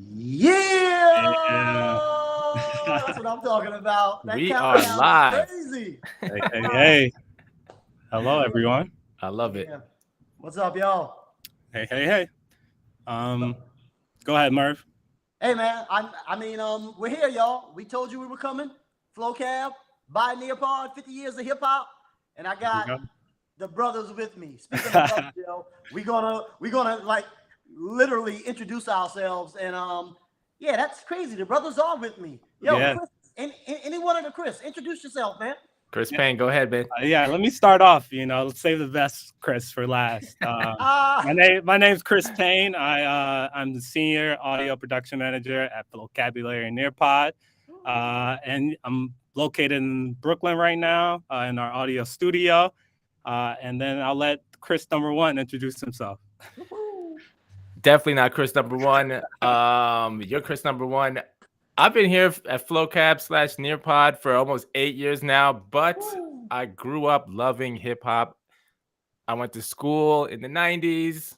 Yeah, Yeah. that's what I'm talking about. That We are countdown is live. crazy. Hey. Hello, everyone. I love it. Yeah. What's up, y'all? Hey. Um, Go ahead, Merv. Hey, man. We're here, y'all. We told you we were coming. Flocab, by Nearpod, 50 years of hip hop, and I Here we got go. the brothers with me. Speaking of brothers, we're gonna like literally introduce ourselves, and yeah, that's crazy. The brothers are with me. Yo, Yeah. Chris, any one of the Chris, introduce yourself, man. Chris Payne, go ahead, man. Yeah. Let me start off. Let's save the best, Chris, for last. Ah, My name's Chris Payne. I'm the senior audio production manager at Flocabulary and Nearpod, and I'm located in Brooklyn right now in our audio studio. And then I'll let Chris number one introduce himself. Definitely not Chris number one. You're Chris number one. I've been here at Flocab/Nearpod for almost 8 years now, but I grew up loving hip hop. I went to school in the 90s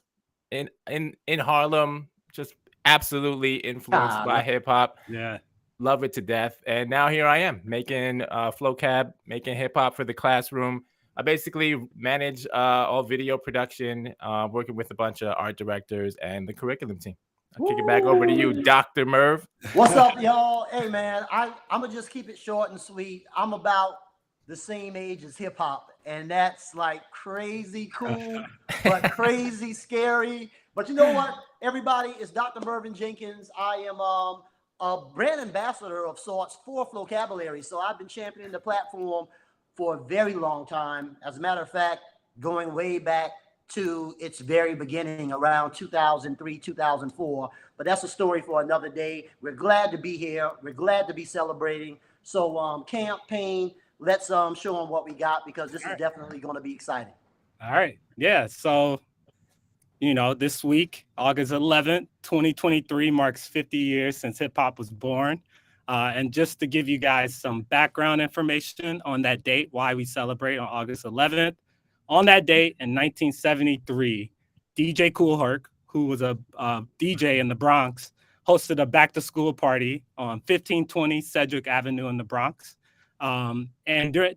in Harlem, just absolutely influenced by hip hop. Yeah. Love it to death. And now here I am making Flocab, making hip hop for the classroom. I basically manage all video production, working with a bunch of art directors and the curriculum team. I'll kick it back over to you, Dr. Merv. what's up, y'all? Hey, man, I'm gonna just keep it short and sweet. I'm about the same age as hip hop, and that's like crazy cool, but crazy scary. But you know what, everybody, it's Dr. Mervyn Jenkins. I am a brand ambassador of sorts for Flocabulary, so I've been championing the platform for a very long time. As a matter of fact, going way back to its very beginning around 2003, 2004. But that's a story for another day. We're glad to be here. We're glad to be celebrating. So campaign, let's show them what we got, because this is definitely going to be exciting. All right. Yeah. So, this week, August 11th, 2023, marks 50 years since hip hop was born. And just to give you guys some background information on that date, why we celebrate on August 11th, on that date in 1973, DJ Kool Herc, who was a DJ in the Bronx, hosted a back-to-school party on 1520 Sedgwick Avenue in the Bronx. And during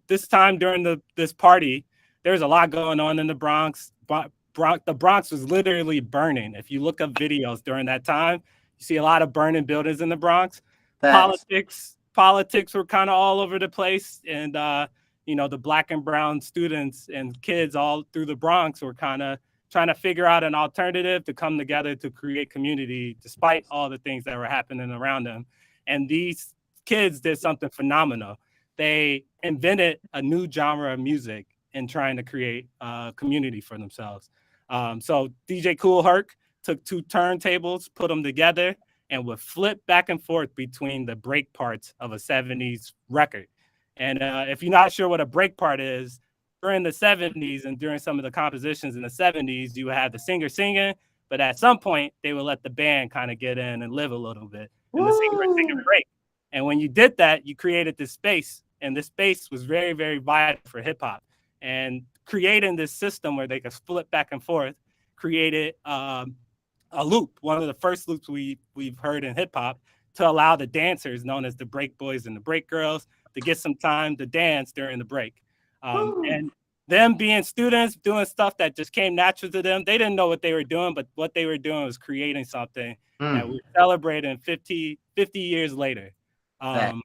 this party, there was a lot going on in the Bronx. The Bronx was literally burning. If you look up videos during that time, you see a lot of burning buildings in the Bronx. Politics were kind of all over the place, and the black and brown students and kids all through the Bronx were kind of trying to figure out an alternative to come together to create community, despite all the things that were happening around them. And these kids did something phenomenal. They invented a new genre of music in trying to create community for themselves. So DJ Kool Herc took two turntables, put them together, and would flip back and forth between the break parts of a 70s record. And if you're not sure what a break part is, during the 70s and during some of the compositions in the 70s, you would have the singer singing, but at some point, they would let the band kind of get in and live a little bit. And the singer would take a break. And when you did that, you created this space. And this space was very, very vital for hip hop. And creating this system where they could flip back and forth created a loop, one of the first loops we've heard in hip hop, to allow the dancers, known as the break boys and the break girls, to get some time to dance during the break. And them being students, doing stuff that just came natural to them, they didn't know what they were doing, but what they were doing was creating something that we're celebrating 50 years later. And,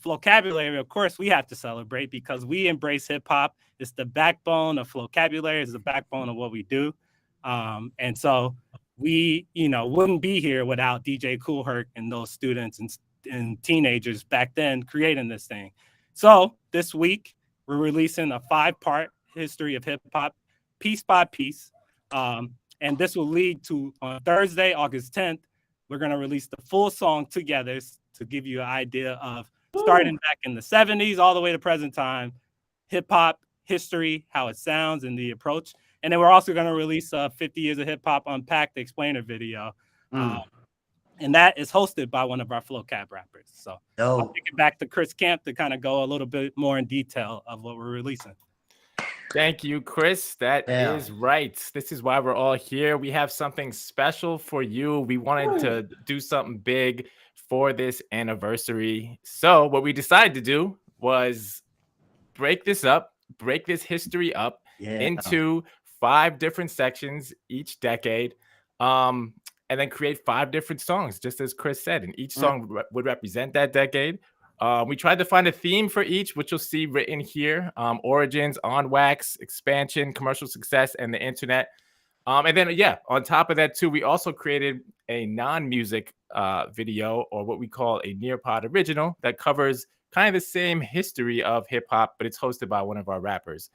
Flocabulary, of course, we have to celebrate because we embrace hip hop. It's the backbone of Flocabulary. It's the backbone of what we do. And so we, wouldn't be here without DJ Kool Herc and those students and teenagers back then creating this thing. So this week, we're releasing a 5-part history of hip hop, piece by piece. And this will lead to, on Thursday, August 10th, we're going to release the full song together to give you an idea of starting back in the 70s all the way to present time, hip hop history, how it sounds, and the approach. And then we're also going to release 50 years of hip hop unpacked the explainer video. And that is hosted by one of our Flocab rappers. So I'll take it back to Chris Camp to kind of go a little bit more in detail of what we're releasing. Thank you, Chris. That Yeah. is right. This is why we're all here. We have something special for you. We wanted to do something big for this anniversary. So, what we decided to do was break this history up Yeah. into 5 different sections each decade. Um, and then create 5 different songs, just as Chris said. And each song would represent that decade. We tried to find a theme for each, which you'll see written here: origins, on wax, expansion, commercial success, and the internet. And then, yeah, on top of that, too, we also created a non-music video, or what we call a Nearpod original, that covers kind of the same history of hip hop, but it's hosted by one of our rappers.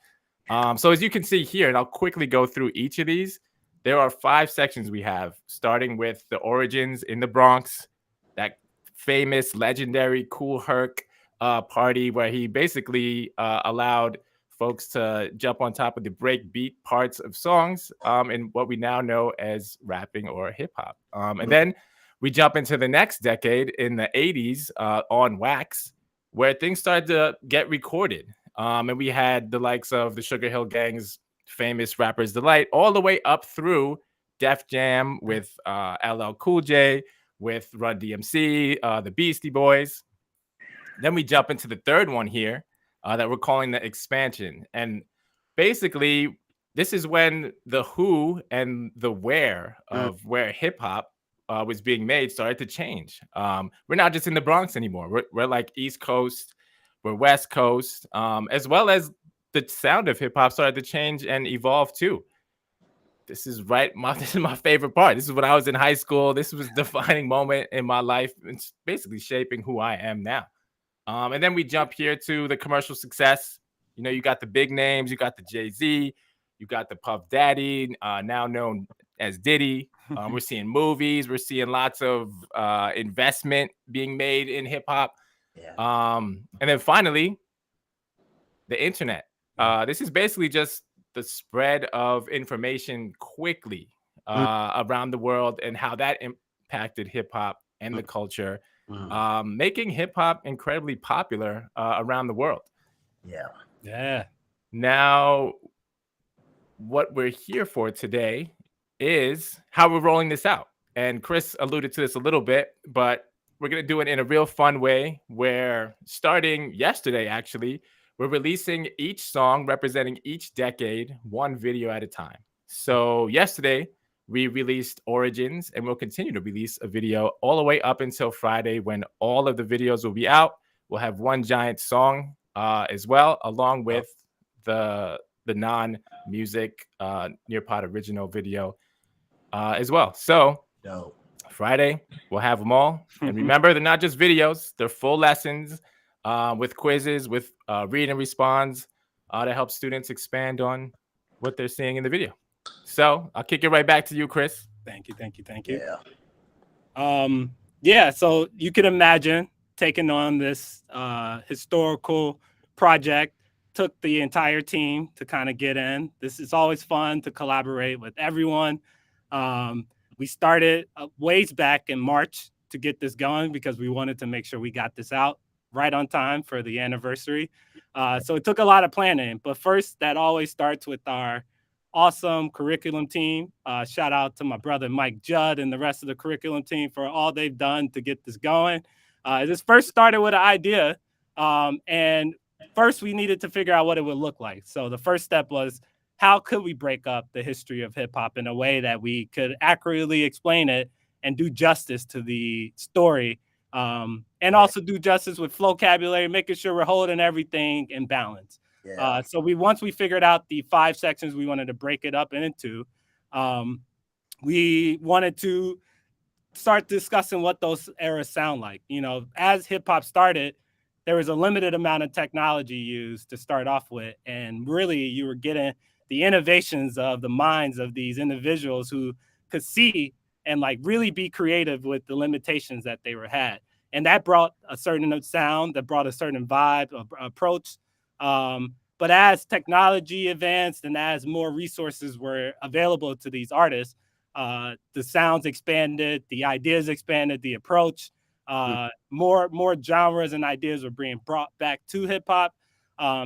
So as you can see here, and I'll quickly go through each of these, there are 5 sections we have, starting with the origins in the Bronx, that famous, legendary Cool Herc party where he basically allowed folks to jump on top of the breakbeat parts of songs in what we now know as rapping or hip hop. And then we jump into the next decade in the 80s on wax, where things started to get recorded. And we had the likes of the Sugar Hill Gang's famous Rapper's Delight, all the way up through Def Jam with LL Cool J, with Run DMC, the Beastie Boys. Then we jump into the third one here that we're calling the expansion. And basically, this is when the who and the where of where hip hop was being made started to change. We're not just in the Bronx anymore. We're like East Coast, we're West Coast, as well as the sound of hip hop started to change and evolve too. This is my favorite part. This is when I was in high school. This was a defining moment in my life. It's basically shaping who I am now. And then we jump here to the commercial success. You know, you got the big names, you got the Jay-Z, you got the Puff Daddy, now known as Diddy. We're seeing movies, we're seeing lots of investment being made in hip hop. Yeah. And then finally, the internet. This is basically just the spread of information quickly around the world and how that impacted hip hop and the culture, making hip hop incredibly popular around the world. Yeah. Yeah. Now, what we're here for today is how we're rolling this out. And Chris alluded to this a little bit, but we're going to do it in a real fun way where starting yesterday, actually, we're releasing each song representing each decade, one video at a time. So yesterday, we released Origins, and we'll continue to release a video all the way up until Friday when all of the videos will be out. We'll have one giant song as well, along with the non-music Nearpod original video as well. So Dope. Friday, we'll have them all. And remember, they're not just videos, they're full lessons with quizzes, with read and responds to help students expand on what they're seeing in the video. So I'll kick it right back to you, Chris. Thank you. Yeah. Yeah, so you can imagine taking on this historical project. Took the entire team to kind of get in. This is always fun to collaborate with everyone. We started ways back in March to get this going because we wanted to make sure we got this out right on time for the anniversary. So it took a lot of planning, but first that always starts with our awesome curriculum team. Shout out to my brother, Mike Judd, and the rest of the curriculum team for all they've done to get this going. This first started with an idea, and first we needed to figure out what it would look like. So the first step was, how could we break up the history of hip hop in a way that we could accurately explain it and do justice to the story, and also do justice with Flocabulary, making sure we're holding everything in balance. Yeah. So once we figured out the 5 sections we wanted to break it up into, we wanted to start discussing what those eras sound like. You know, as hip hop started, there was a limited amount of technology used to start off with. And really, you were getting the innovations of the minds of these individuals who could see and like really be creative with the limitations that they were had. And that brought a certain sound, that brought a certain vibe, approach. But as technology advanced and as more resources were available to these artists, the sounds expanded, the ideas expanded, the approach, more genres and ideas were being brought back to hip hop.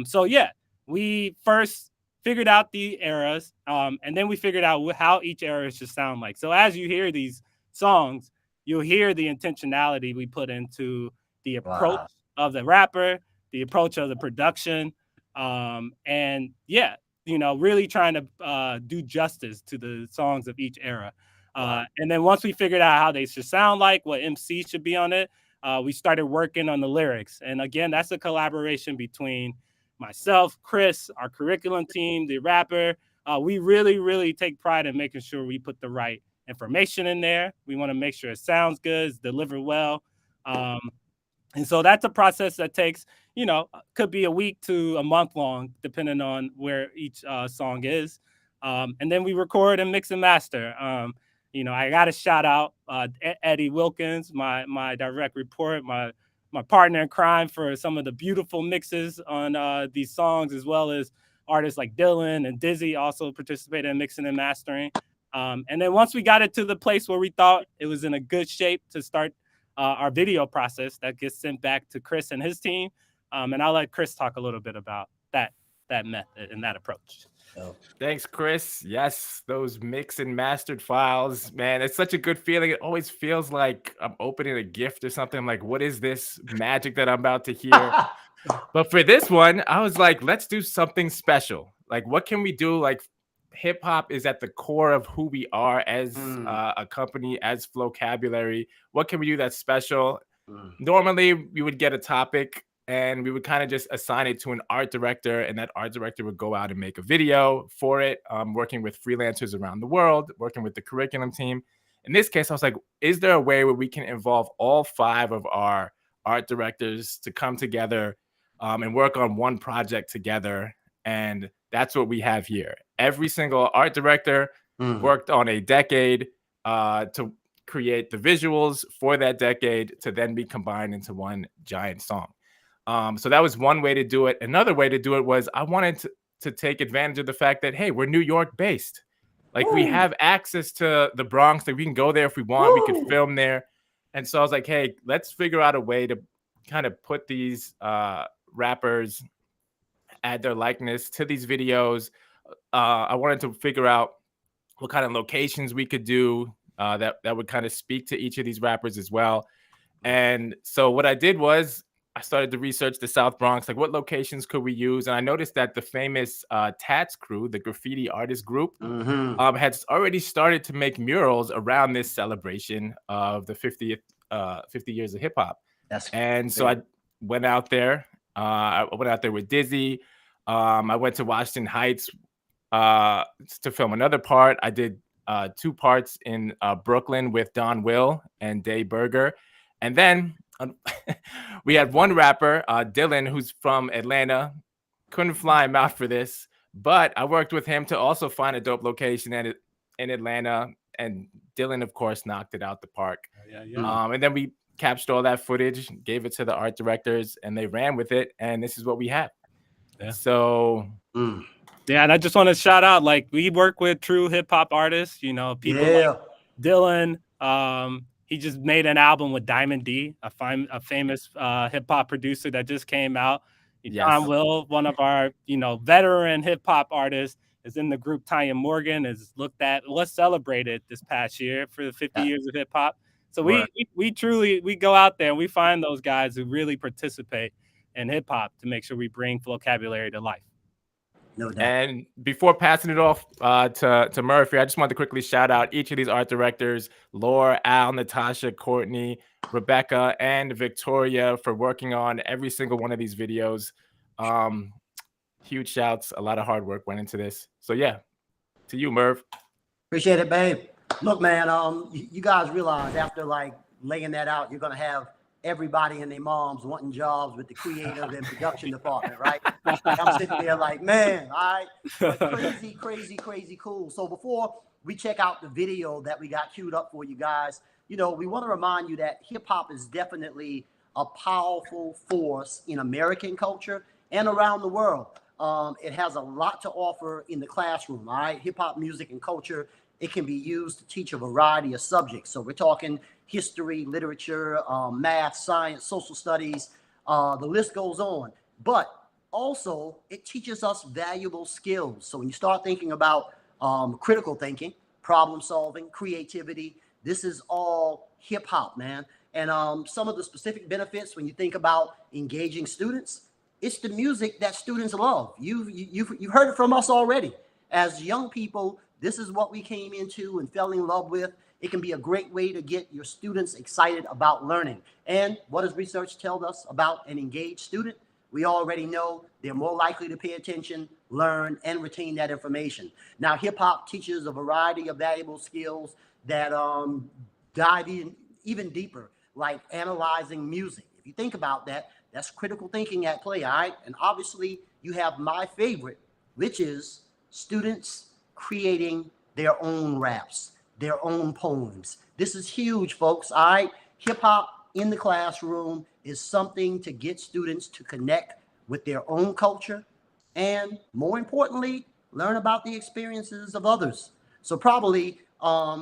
So yeah, we first figured out the eras, and then we figured out how each era should sound like. So as you hear these songs, you'll hear the intentionality we put into the approach of the rapper, the approach of the production, and yeah, really trying to do justice to the songs of each era. And then once we figured out how they should sound like, what MC should be on it, we started working on the lyrics. And again, that's a collaboration between myself, Chris, our curriculum team, the rapper. We really, really take pride in making sure we put the right information in there. We want to make sure it sounds good, it's delivered well. And so that's a process that takes, could be a week to a month long, depending on where each song is. And then we record and mix and master. I got to shout out Eddie Wilkins, my direct report, my partner in crime, for some of the beautiful mixes on these songs, as well as artists like Dylan and Dizzy also participated in mixing and mastering. And then once we got it to the place where we thought it was in a good shape to start our video process, that gets sent back to Chris and his team. And I'll let Chris talk a little bit about that method and that approach. Thanks, Chris. Yes, those mixed and mastered files, man, it's such a good feeling. It always feels like I'm opening a gift or something. I'm like, what is this magic that I'm about to hear? But for this one, I was like, let's do something special. Like, what can we do? Like, hip hop is at the core of who we are as a company, as Flocabulary. What can we do that's special? Normally, we would get a topic and we would kind of just assign it to an art director, and that art director would go out and make a video for it, working with freelancers around the world, working with the curriculum team. In this case, I was like, is there a way where we can involve all 5 of our art directors to come together and work on one project together? And that's what we have here. Every single art director worked on a decade to create the visuals for that decade to then be combined into one giant song. So that was one way to do it. Another way to do it was I wanted to take advantage of the fact that, hey, we're New York based. Like, we have access to the Bronx. Like, we can go there if we want. We could film there. And so I was like, hey, let's figure out a way to kind of put these rappers, add their likeness to these videos. I wanted to figure out what kind of locations we could do that would kind of speak to each of these rappers as well. And so what I did was I started to research the South Bronx, like what locations could we use? And I noticed that the famous Tats crew, the graffiti artist group, had already started to make murals around this celebration of the 50 years of hip hop. And so I went out there. I went out there with Dizzy. I went to Washington Heights to film another part. I did 2 parts in Brooklyn with Don Will and Day Berger. And then we had one rapper, Dylan, who's from Atlanta. Couldn't fly him out for this, but I worked with him to also find a dope location in Atlanta. And Dylan, of course, knocked it out the park. And then we captured all that footage, gave it to the art directors, and they ran with it. And this is what we have. So... Yeah, and I just want to shout out, like, we work with true hip hop artists, people like Dylan. He just made an album with Diamond D, a famous hip hop producer that just came out. John Will, one of our, veteran hip hop artists, is in the group. Tanya Morgan was celebrated this past year for the 50 years of hip hop. So we truly go out there and we find those guys who really participate in hip hop to make sure we bring Flocabulary to life. No doubt. And before passing it off to Murphy, I just wanted to quickly shout out each of these art directors: Laura, Al, Natasha, Courtney, Rebecca, and Victoria, for working on every single one of these videos. Huge shouts. A lot of hard work went into this. So yeah, to you, Merv. Appreciate it, babe. Look, man, you guys realize after like laying that out, you're gonna have everybody and their moms wanting jobs with the creative and production department, right? Like, I'm sitting there like, man, all right, crazy cool. So before we check out the video that we got queued up for you guys, we want to remind you that hip hop is definitely a powerful force in American culture and around the world. It has a lot to offer in the classroom, all right? Hip hop music and culture, it can be used to teach a variety of subjects. So we're talking history, literature, math, science, social studies, the list goes on. But also, it teaches us valuable skills. So when you start thinking about critical thinking, problem solving, creativity, this is all hip hop, man. And some of the specific benefits when you think about engaging students, it's the music that students love. You've heard it from us already. As young people, this is what we came into and fell in love with. It can be a great way to get your students excited about learning. And what does research tell us about an engaged student? We already know they're more likely to pay attention, learn, and retain that information. Now, hip hop teaches a variety of valuable skills that dive in even deeper, like analyzing music. If you think about that, that's critical thinking at play, all right? And obviously, you have my favorite, which is students creating their own raps, their own poems. This is huge, folks, all right? Hip hop in the classroom is something to get students to connect with their own culture and, more importantly, learn about the experiences of others. So probably,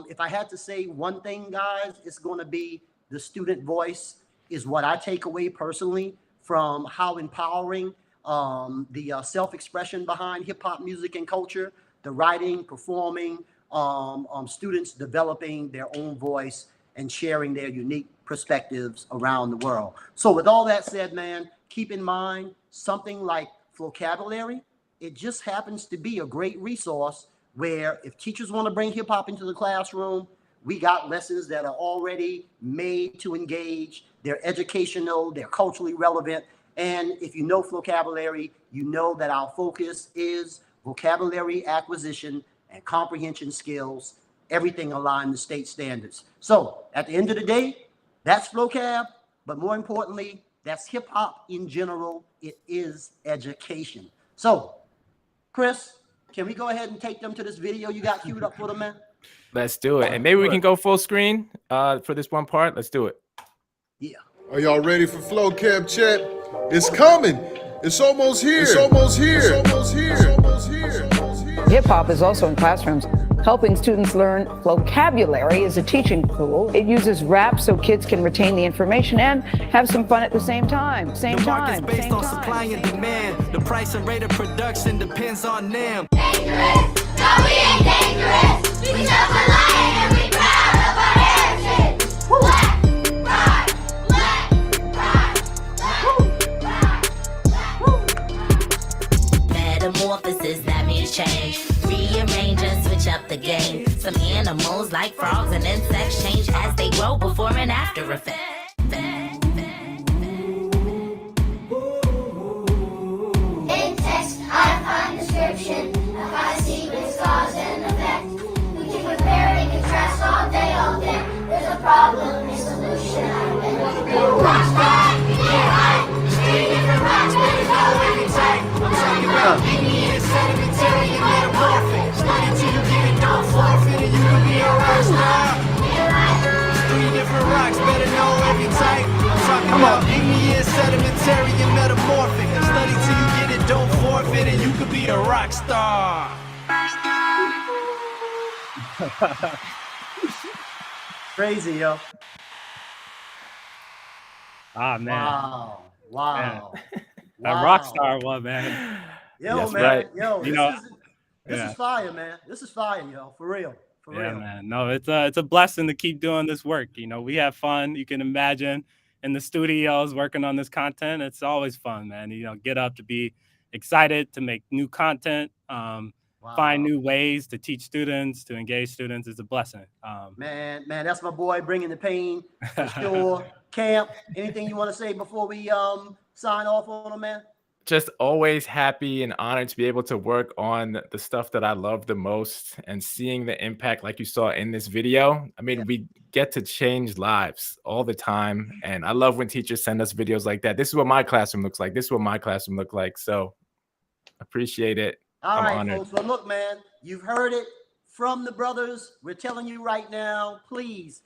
if I had to say one thing, guys, it's going to be the student voice is what I take away personally from how empowering the self-expression behind hip hop music and culture, the writing, performing, students developing their own voice and sharing their unique perspectives around the world. So with all that said, man, keep in mind something like Flocabulary. It just happens to be a great resource where if teachers want to bring hip hop into the classroom, we got lessons that are already made to engage. They're educational, they're culturally relevant. And if you know Flocabulary, you know that our focus is vocabulary acquisition and comprehension skills, everything aligned to state standards. So at the end of the day, that's Flocab, but more importantly, that's hip hop in general. It is education. So, Chris, can we go ahead and take them to this video you got queued up for them, man? Let's do it. And maybe we can go full screen for this one part. Let's do it. Yeah. Are y'all ready for Flocab chat? It's coming. It's almost here. It's almost here. It's almost here. It's almost here. Hip hop is also in classrooms, helping students learn Flocabulary as a teaching tool. It uses rap so kids can retain the information and have some fun at the same time. The market's based on supply and demand. The price and rate of production depends on them. Dangerous? No, we ain't dangerous. We self-reliant and we proud of our heritage. Black pride, metamorphosis, that means change. Rearrange and switch up the game. Some animals like frogs and insects change as they grow before and after effect. In text, I find description of how sequence, cause, and effect. We can compare and contrast all day. There's a problem, a solution, and we'll watch that. Yeah, right. Three different rocks, but it's all every type. I'm talking about igneous, sedimentary, and metamorphic. Study till you get it, don't forfeit, and you can be a rock star. Yeah, right. Three different rocks, better know every type. I'm talking about igneous, sedimentary, and metamorphic. Study till you get it, don't forfeit, and you could be a rock star. Crazy, yo. Ah, man. Wow. Wow. That rock star one, man. Yo, That's man. right. Yo, You this, know, this is fire, man. This is fire, yo. For real. For Yeah, real. man. No, it's a blessing to keep doing this work. You know, we have fun. You can imagine in the studios working on this content. It's always fun, man. You know, get up to be excited to make new content, find new ways to teach students, to engage students. It's a blessing. Man, that's my boy bringing the pain for sure. Camp, anything you want to say before we sign off on him, man? Just always happy and honored to be able to work on the stuff that I love the most and seeing the impact like you saw in this video. I mean, we get to change lives all the time. And I love when teachers send us videos like that. This is what my classroom looks like. This is what my classroom looked like. So appreciate it. All I'm right, honored. folks. Well, look, man, you've heard it from the brothers. We're telling you right now, please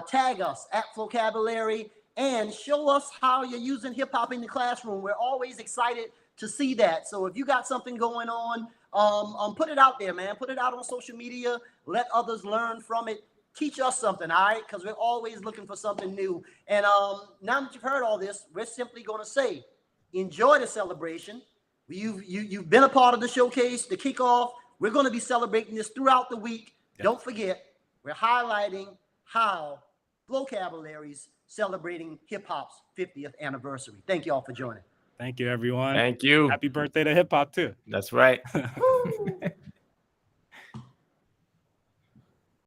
tag us at Flocabulary and show us how you're using hip hop in the classroom. We're always excited to see that. So if you got something going on, put it out there, man. Put it out on social media. Let others learn from it. Teach us something, all right? Because we're always looking for something new. And now that you've heard all this, we're simply going to say, enjoy the celebration. You've been a part of the showcase, the kickoff. We're going to be celebrating this throughout the week. Yep. Don't forget, we're highlighting how Flocabulary's celebrating hip hop's 50th anniversary. Thank you all for joining. Thank you, everyone. Thank you. Happy birthday to hip hop too. That's right.